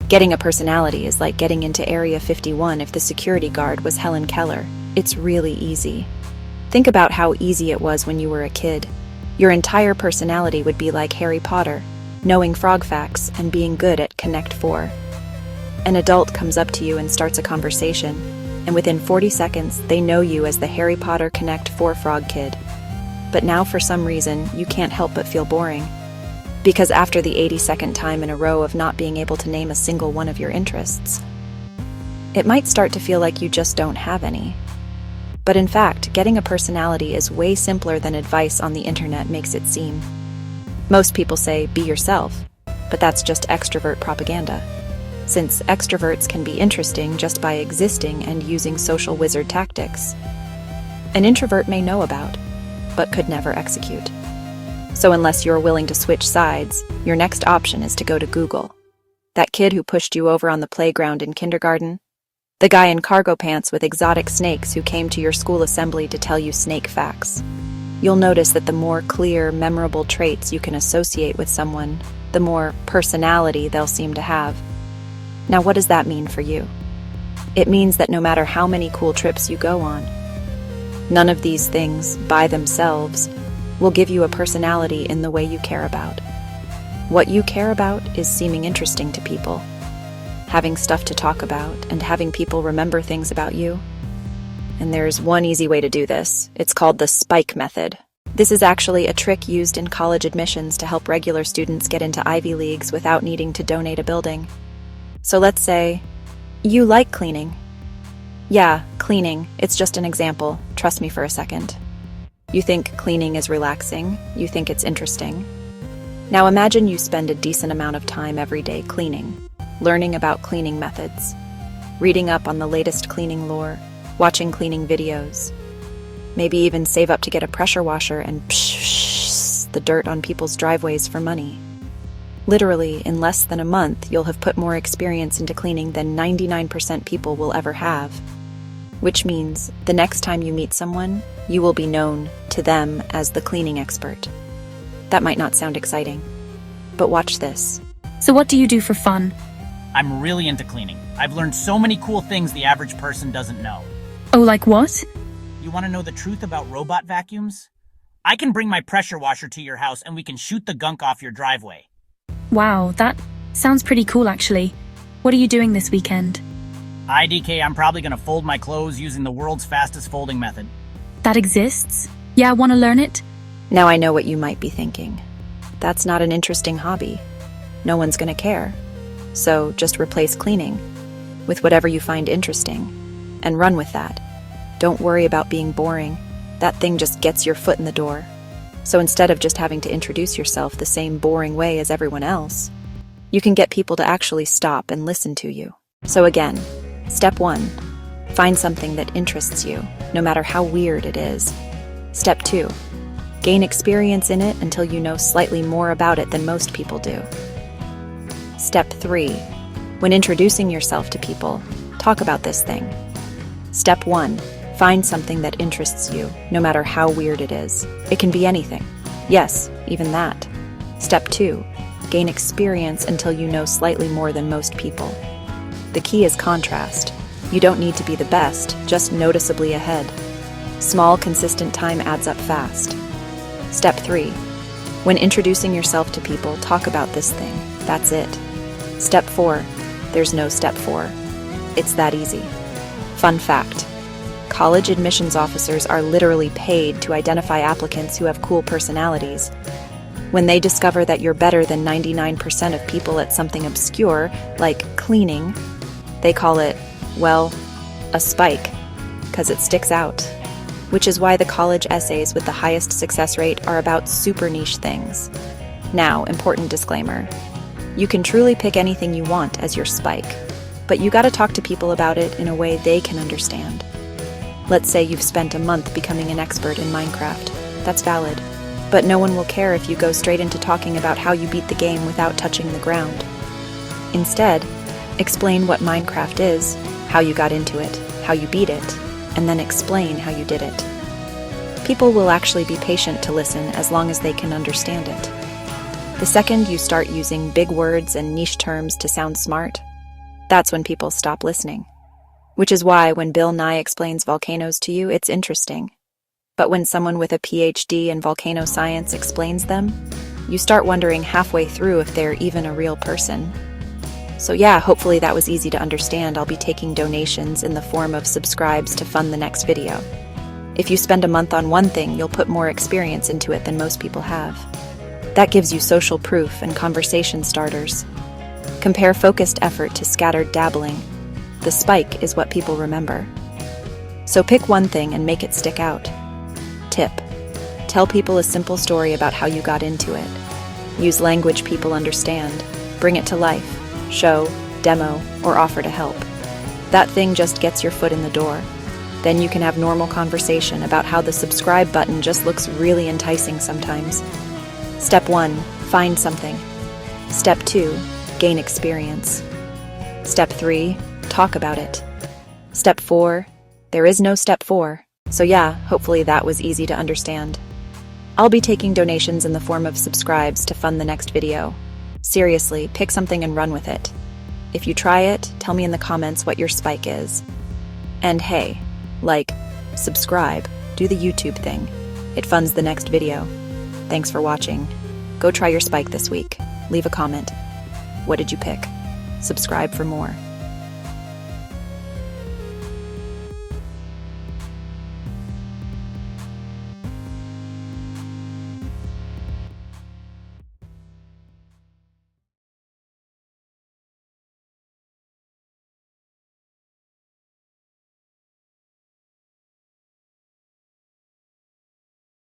Getting a personality is like getting into Area 51 if the security guard was Helen Keller. It's really easy. Think about how easy it was when you were a kid. Your entire personality would be like Harry Potter, knowing frog facts and being good at Connect 4. An adult comes up to you and starts a conversation, and within 40 seconds, they know you as the Harry Potter Connect 4 frog kid. But now, for some reason, you can't help but feel boring. Because after the 82nd time in a row of not being able to name a single one of your interests, it might start to feel like you just don't have any. But in fact, getting a personality is way simpler than advice on the internet makes it seem. Most people say, be yourself, but that's just extrovert propaganda. Since extroverts can be interesting just by existing and using social wizard tactics, an introvert may know about, but could never execute. So unless you're willing to switch sides, your next option is to go to Google. That kid who pushed you over on the playground in kindergarten? The guy in cargo pants with exotic snakes who came to your school assembly to tell you snake facts. You'll notice that the more clear, memorable traits you can associate with someone, the more personality they'll seem to have. Now, what does that mean for you? It means that no matter how many cool trips you go on, none of these things, by themselves, will give you a personality in the way you care about. What you care about is seeming interesting to people, having stuff to talk about, and having people remember things about you. And there's one easy way to do this. It's called the spike method. This is actually a trick used in college admissions to help regular students get into Ivy Leagues without needing to donate a building. So let's say you like cleaning. Yeah, cleaning. It's just an example. Trust me for a second. You think cleaning is relaxing. You think it's interesting. Now imagine you spend a decent amount of time every day cleaning, learning about cleaning methods, reading up on the latest cleaning lore, watching cleaning videos. Maybe even save up to get a pressure washer and psh the dirt on people's driveways for money. Literally, in less than a month, you'll have put more experience into cleaning than 99% people will ever have. Which means the next time you meet someone, you will be known to them as the cleaning expert. That might not sound exciting, but watch this. So what do you do for fun? I'm really into cleaning. I've learned so many cool things the average person doesn't know. Oh, like what? You want to know the truth about robot vacuums? I can bring my pressure washer to your house and we can shoot the gunk off your driveway. Wow, that sounds pretty cool actually. What are you doing this weekend? IDK, I'm probably going to fold my clothes using the world's fastest folding method. That exists? Yeah, want to learn it? Now I know what you might be thinking. That's not an interesting hobby. No one's gonna care. So just replace cleaning with whatever you find interesting and run with that. Don't worry about being boring. That thing just gets your foot in the door. So instead of just having to introduce yourself the same boring way as everyone else, you can get people to actually stop and listen to you. So again, Step 1, find something that interests you, no matter how weird it is. Step 2, gain experience in it until you know slightly more about it than most people do. Step 3, when introducing yourself to people, talk about this thing. Step 1, find something that interests you, no matter how weird it is. It can be anything. Yes, even that. Step 2, gain experience until you know slightly more than most people. The key is contrast. You don't need to be the best, just noticeably ahead. Small, consistent time adds up fast. Step 3. When introducing yourself to people, talk about this thing. That's it. Step 4. There's no step 4. It's that easy. Fun fact. College admissions officers are literally paid to identify applicants who have cool personalities. When they discover that you're better than 99% of people at something obscure, like cleaning, they call it, well, a spike, because it sticks out. Which is why the college essays with the highest success rate are about super niche things. Now, important disclaimer. You can truly pick anything you want as your spike, but you gotta talk to people about it in a way they can understand. Let's say you've spent a month becoming an expert in Minecraft. That's valid. But no one will care if you go straight into talking about how you beat the game without touching the ground. Instead, explain what Minecraft is, how you got into it, how you beat it, and then explain how you did it. People will actually be patient to listen as long as they can understand it. The second you start using big words and niche terms to sound smart, That's when people stop listening. Which is why when Bill Nye explains volcanoes to you, it's interesting. But when someone with a PhD in volcano science explains them, you start wondering halfway through if they're even a real person. So yeah, hopefully that was easy to understand. I'll be taking donations in the form of subscribes to fund the next video. If you spend a month on one thing, you'll put more experience into it than most people have. That gives you social proof and conversation starters. Compare focused effort to scattered dabbling. The spike is what people remember. So pick one thing and make it stick out. Tip: tell people a simple story about how you got into it. Use language people understand. Bring it to life. Show, demo, or offer to help. That thing just gets your foot in the door. Then you can have normal conversation about how the subscribe button just looks really enticing sometimes. Step 1, find something. Step 2, gain experience. Step 3, talk about it. Step 4, there is no step 4. So yeah, hopefully that was easy to understand. I'll be taking donations in the form of subscribes to fund the next video. Seriously, pick something and run with it. If you try it, tell me in the comments what your spike is. And hey, like, subscribe, do the YouTube thing. It funds the next video. Thanks for watching. Go try your spike this week. Leave a comment. What did you pick? Subscribe for more.